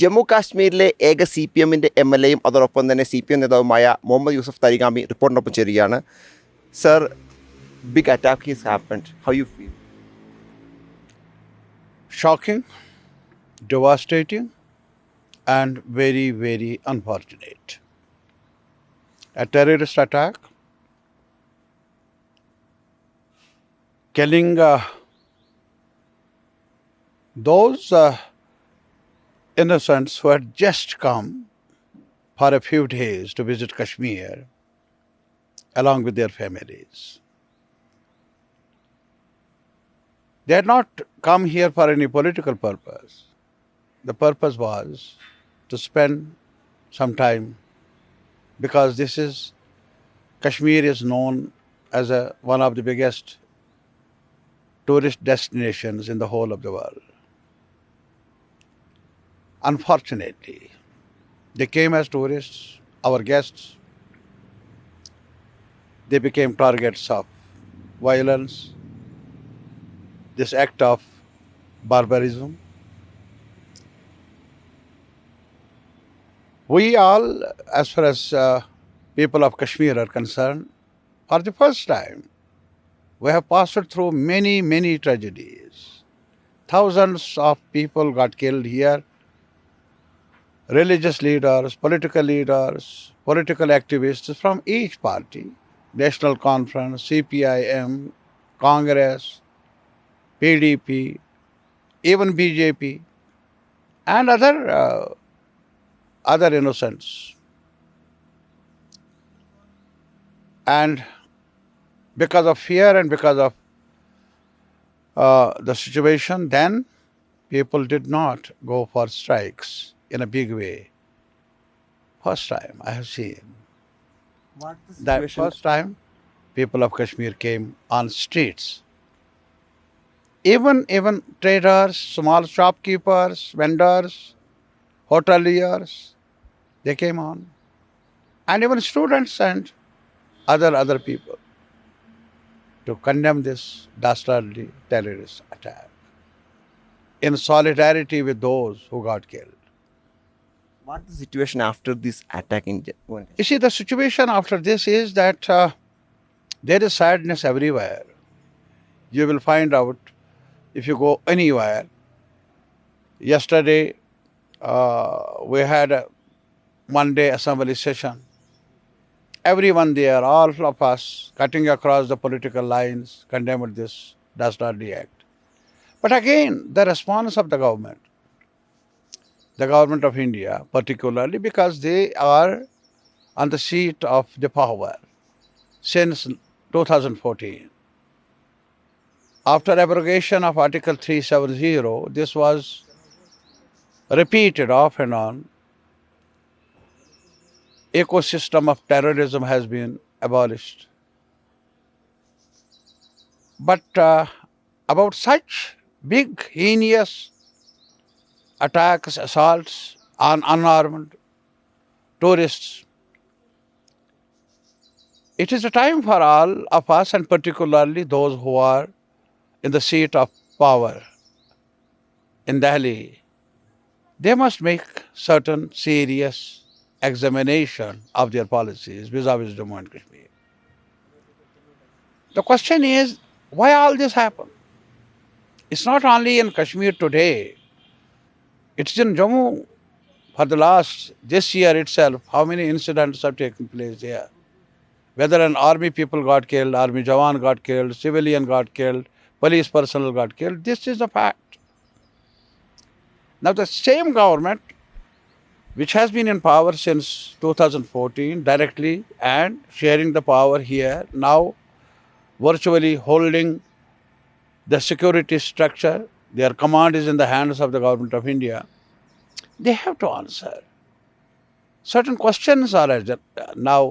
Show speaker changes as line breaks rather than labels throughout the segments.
ജമ്മു കാശ്മീരിലെ ഏക CPMന്റെ MLAയും അതോടൊപ്പം തന്നെ CPM നേതാവുമായ മുഹമ്മദ് യൂസഫ് തരിഗാമി റിപ്പോർട്ടിനൊപ്പം ചേരുകയാണ്. Sir, big attack has happened. How you feel?
Shocking, devastating, and very, very unfortunate. A terrorist attack, killing those innocents who had just come for a few days to visit Kashmir along with their families. They had not come here for any political purpose. The purpose was to spend some time, because Kashmir is known as one of the biggest tourist destinations in the whole of the world. Unfortunately, they came as tourists, our guests. They became targets of violence, this act of barbarism. We all, as far as people of Kashmir are concerned, for the first time, we have passed through many, many tragedies. Thousands of people got killed here. Religious leaders, political activists from each party, National Conference, CPIM, Congress, PDP, even BJP, and other innocents. And because of fear and because of the situation, then people did not go for strikes in a big way. First time I have seen that. First time people of Kashmir came on streets. Even traders, small shopkeepers, vendors, hoteliers, they came on. And even students and other people to condemn this dastardly terrorist attack in solidarity with those who got killed.
What is the situation after this attack in Jammu?
You see, the situation after this is that there is sadness everywhere. You will find out if you go anywhere. Yesterday, we had a Monday assembly session. Everyone there, all of us, cutting across the political lines, condemned this dastardly act. But again, the response of the government of India, particularly because they are on the seat of the power since 2014. After abrogation of Article 370, this was repeated off and on. Ecosystem of terrorism has been abolished. But about such big, heinous attacks, assaults on unarmed tourists, it is a time for all of us, and particularly those who are in the seat of power in Delhi. They must make certain serious examination of their policies vis-a-vis Jammu and Kashmir. The question is, why all this happened? It's not only in Kashmir today. It's in Jammu for this year itself, how many incidents have taken place here. Whether an army people got killed, army jawan got killed, civilian got killed, police personnel got killed. This is a fact. Now the same government, which has been in power since 2014, directly and sharing the power here, now virtually holding the security structure, their command is in the hands of the government of India. They have to answer. Certain questions are now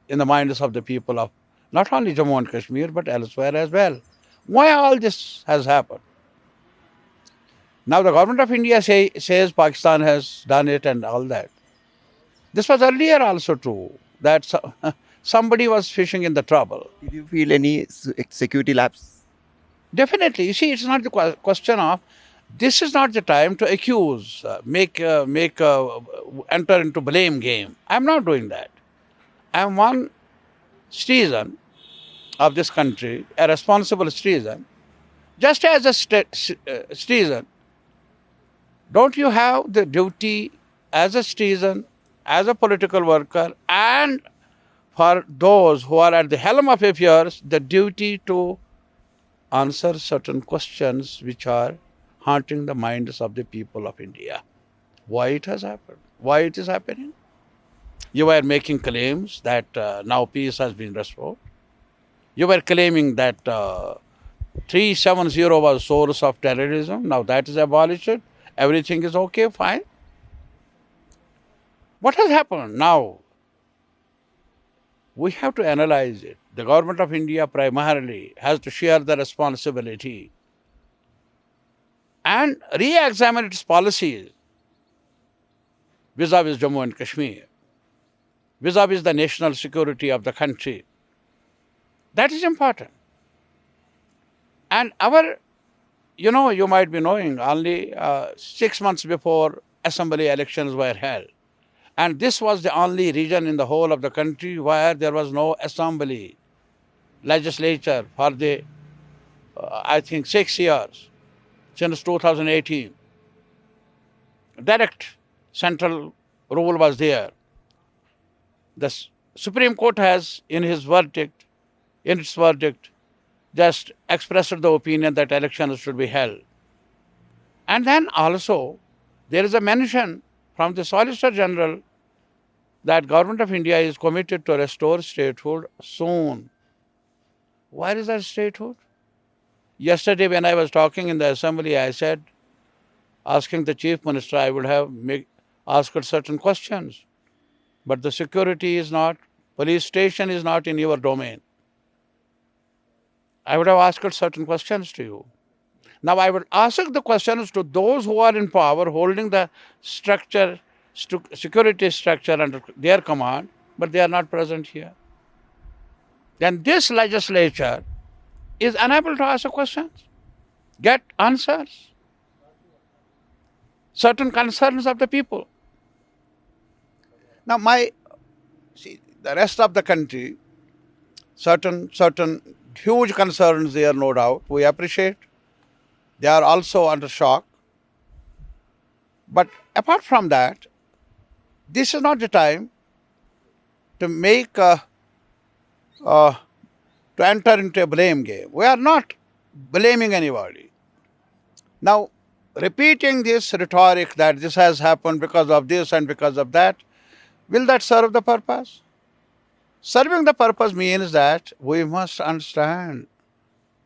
in the minds of the people of not only Jammu and Kashmir but elsewhere as well. Why all this has happened? Now the government of India says Pakistan has done it and all that. This was earlier also true, that somebody was fishing in the trouble.
Did you feel any security lapse?
Definitely. You see, it's not the question of This is not the time to accuse, enter into blame game. I'm not doing that. I'm one citizen of this country, a responsible citizen. Just as a citizen, don't you have the duty as a citizen, as a political worker, and for those who are at the helm of affairs, the duty to answer certain questions which are haunting the minds of the people of India? Why it has happened? Why it is happening? You were making claims that now peace has been restored. You were claiming that 370 was source of terrorism. Now that is abolished. Everything is okay, fine. What has happened now? We have to analyze it. The government of India primarily has to share the responsibility and re-examine its policies vis-a-vis Jammu and Kashmir, vis-a-vis the national security of the country. That is important. And you might be knowing, only 6 months before assembly elections were held. And this was the only region in the whole of the country where there was no assembly, legislature for the, 6 years, since 2018. Direct central rule was there. The Supreme Court has, in its verdict, just expressed the opinion that elections should be held. And then also, there is a mention from the Solicitor General that Government of India is committed to restore statehood soon. Where is that statehood? Yesterday when I was talking in the assembly, I said, asking the Chief Minister, I would have asked certain questions. But the security is not, police station is not in your domain. I would have asked certain questions to you. Now I would ask the questions to those who are in power, holding the structure, security structure under their command, but they are not present here. Then this legislature is unable to ask questions, get answers, certain concerns of the people. Now the rest of the country, certain huge concerns there, no doubt, we appreciate. They are also under shock. But apart from that, this is not the time to enter into a blame game. We are not blaming anybody. Now, repeating this rhetoric that this has happened because of this and because of that, will that serve the purpose? Serving the purpose means that we must understand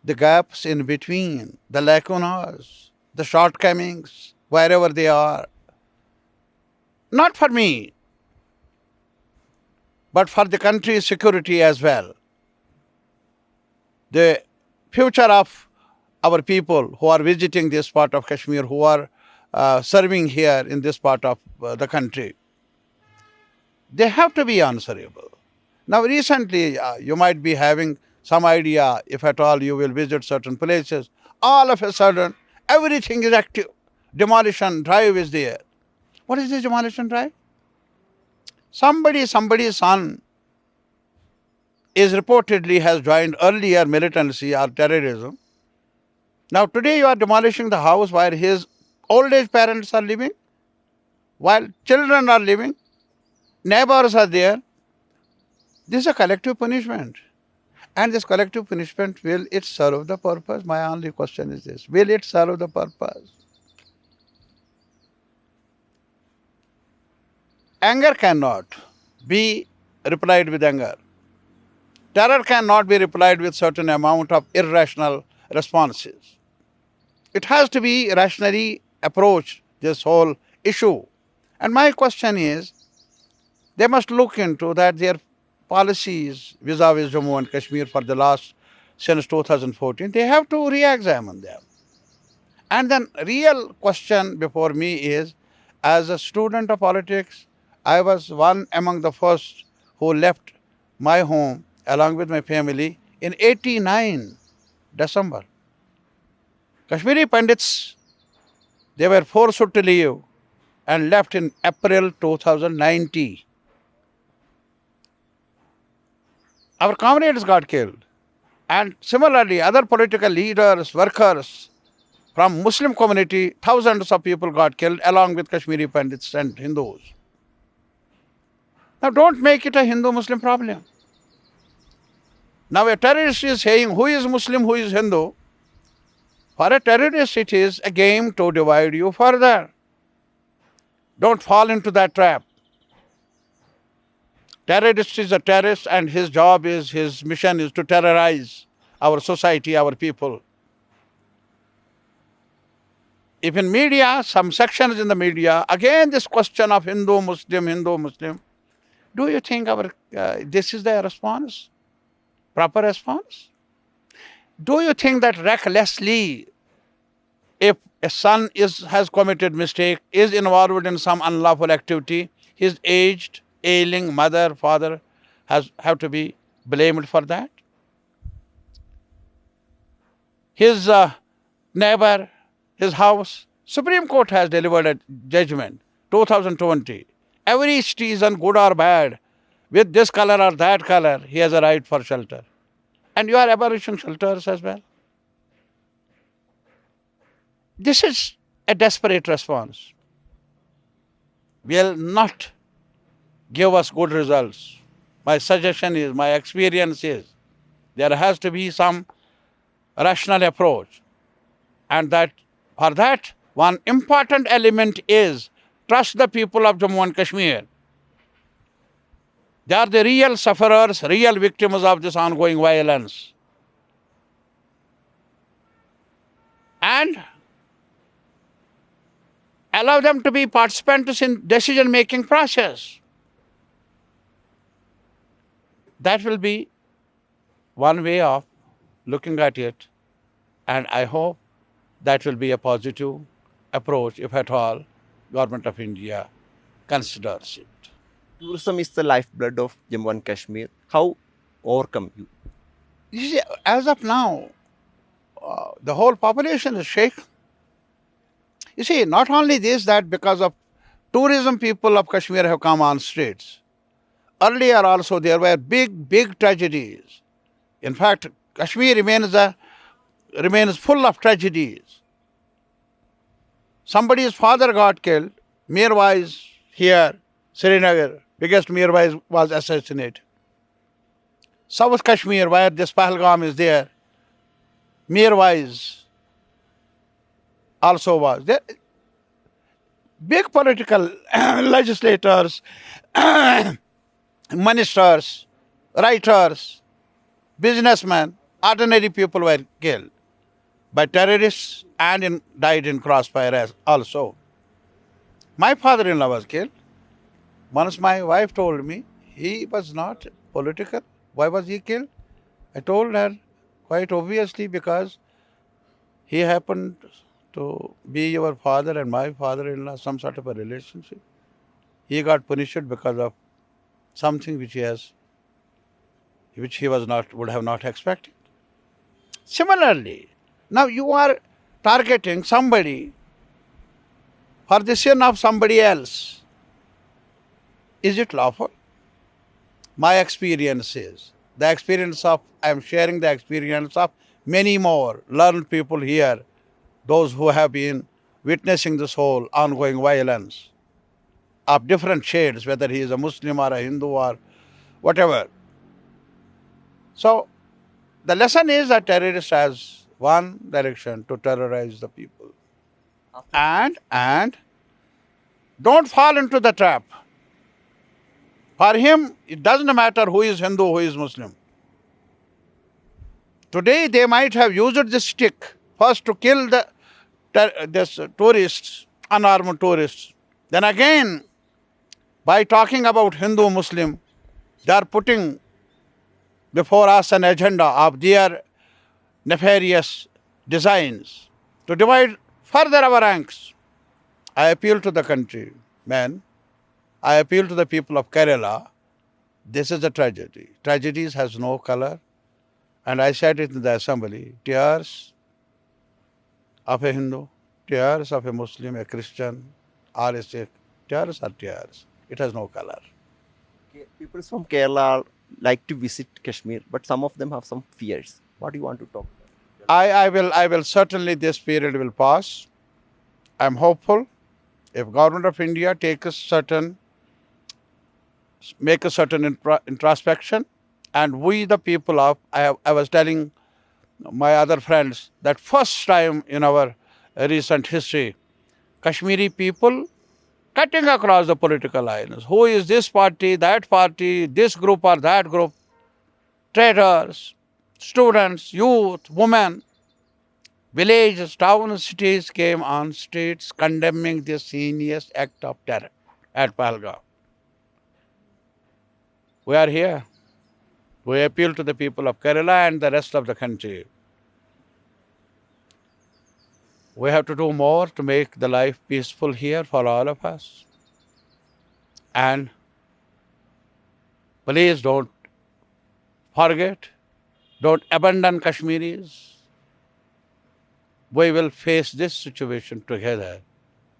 the gaps in between, the lacunas, the shortcomings, wherever they are. Not for me, but for the country's security as well. The future of our people who are visiting this part of Kashmir, who are serving here in this part of the country, they have to be answerable. Now recently, you might be having some idea, if at all you will visit certain places, all of a sudden, everything is active. Demolition drive is there. What is this demolition drive? Somebody's son is reportedly has joined earlier militancy or terrorism. Now today you are demolishing the house where his old age parents are living, while children are living, neighbors are there. This is a collective punishment. And this collective punishment, will it serve the purpose? My only question is this. Will it serve the purpose? Anger cannot be replied with anger. Terror cannot be replied with certain amount of irrational responses. It has to be rationally approached, this whole issue. And my question is, they must look into that their policies vis-a-vis Jammu and Kashmir for the last, since 2014, they have to re-examine them. And then real question before me is, as a student of politics, I was one among the first who left my home along with my family in 89 December. Kashmiri Pandits They were forced to leave and left in April 2019. Our comrades got killed. And similarly, other political leaders, workers from Muslim community, thousands of people got killed along with Kashmiri Pandits and Hindus. Now don't make it a Hindu-Muslim problem. Now a terrorist is saying who is Muslim, who is Hindu. For a terrorist, it is a game to divide you further. Don't fall into that trap. Terrorist is a terrorist and his job is, his mission is to terrorize our society, our people. If in media, some sections in the media, again this question of Hindu, Muslim, do you think this is the response? Proper response? Do you think that recklessly, if a son has committed mistake, is involved in some unlawful activity, his aged, ailing mother, father have to be blamed for that? His neighbor, his house, Supreme Court has delivered a judgment, 2020. Every citizen, good or bad, with this color or that color, he has a right for shelter. And you are abolishing shelters as well. This is a desperate response. Will not give us good results. My suggestion is, my experience is, there has to be some rational approach. And that for that, one important element is trust the people of Jammu and Kashmir. They are the real sufferers, real victims of this ongoing violence. And allow them to be participants in decision-making process. That will be one way of looking at it, and I hope that will be a positive approach, if at all, Government of India considers it.
Tourism is the lifeblood of Jammu and Kashmir. How overcome you?
You see, as of now, the whole population is shaken. You see, not only this, that because of tourism, people of Kashmir have come on streets. Earlier also, there were big tragedies. In fact, Kashmir remains full of tragedies. Somebody's father got killed. Mirwais here, Srinagar, biggest Mirwais was assassinated. South Kashmir, where this Pahalgam is there, Mirwais also was there. Big political legislators, ministers, writers, businessmen, ordinary people were killed by terrorists and died in crossfire also. My father-in-law was killed. Once my wife told me he was not political. Why was he killed? I told her quite obviously because he happened to be your father and my father-in-law, some sort of a relationship. He got punished because of something which he would have not expected. Similarly, now you are targeting somebody for the sin of somebody else. Is it lawful? My experience is, I am sharing the experience of many more learned people here, those who have been witnessing this whole ongoing violence of different shades, whether he is a Muslim or a Hindu or whatever. So, the lesson is that terrorist has one direction, to terrorize the people. And don't fall into the trap. For him, it doesn't matter who is Hindu, who is Muslim. Today, they might have used this stick first to kill this tourists, unarmed tourists. Then again, by talking about Hindu, Muslim, they are putting before us an agenda of their nefarious designs to divide further our ranks. I appeal to the countrymen, I appeal to the people of Kerala. This is a tragedy. Tragedies has no color. And I said it in the assembly, tears of a Hindu, tears of a Muslim, a Christian, or a Sikh, tears are tears. It has no color.
People from Kerala like to visit Kashmir, but some of them have some fears. What do you want to talk about?
I will certainly, this period will pass. I'm hopeful. If government of India make a certain introspection, and we the people of, I was telling my other friends that first time in our recent history, Kashmiri people cutting across the political lines. Who is this party, this group or that group? Traders, students, youth, women, villages, towns, cities came on streets condemning this heinous act of terror at Pahalgam. We are here. We appeal to the people of Kerala and the rest of the country. We have to do more to make the life peaceful here for all of us. And please don't forget, don't abandon Kashmiris. We will face this situation together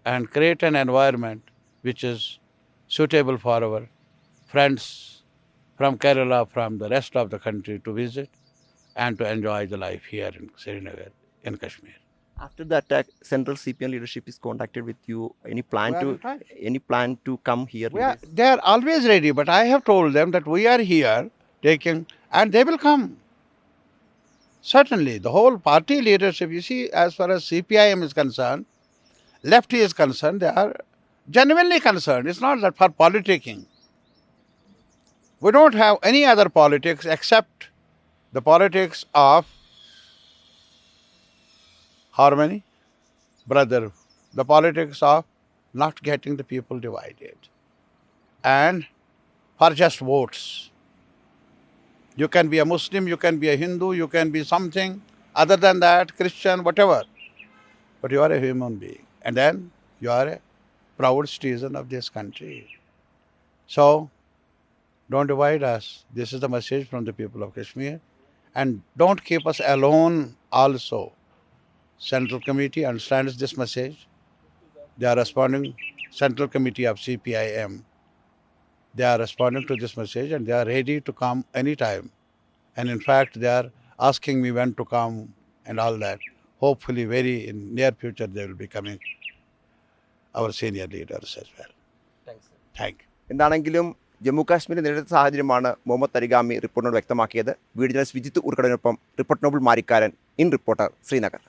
and create an environment which is suitable for our friends from Kerala, from the rest of the country to visit and to enjoy the life here in Srinagar, in Kashmir.
After the attack, Central CPM leadership is contacted with you. Any plan to come here?
They are always ready, but I have told them that we are here and they will come. Certainly, the whole party leadership, you see, as far as CPIM is concerned, lefty is concerned, they are genuinely concerned. It's not that for politicking. We don't have any other politics except the politics of harmony, brotherhood, the politics of not getting the people divided, and for just votes. You can be a Muslim, you can be a Hindu, you can be something other than that, Christian, whatever. But you are a human being. And then you are a proud citizen of this country. So, don't divide us. This is the message from the people of Kashmir. And don't keep us alone also. Central Committee understands this message. They are responding, Central Committee of CPIM. They are responding to this message and they are ready to come anytime. And in fact, they are asking me when to come and all that. Hopefully, very in near future, they will be coming, our senior leaders as well.
Thanks.
Thank you.
എന്താണെങ്കിലും ജമ്മു കാശ്മീരിൽ നേരിട്ട സാഹചര്യമാണ് മുഹമ്മദ് തരിഗാമി റിപ്പോർട്ടിനോട് വ്യക്തമാക്കിയത്. Video journalist Vijith ഉർക്കടനൊപ്പം report Noble Marikkaran in reporter Srinagar.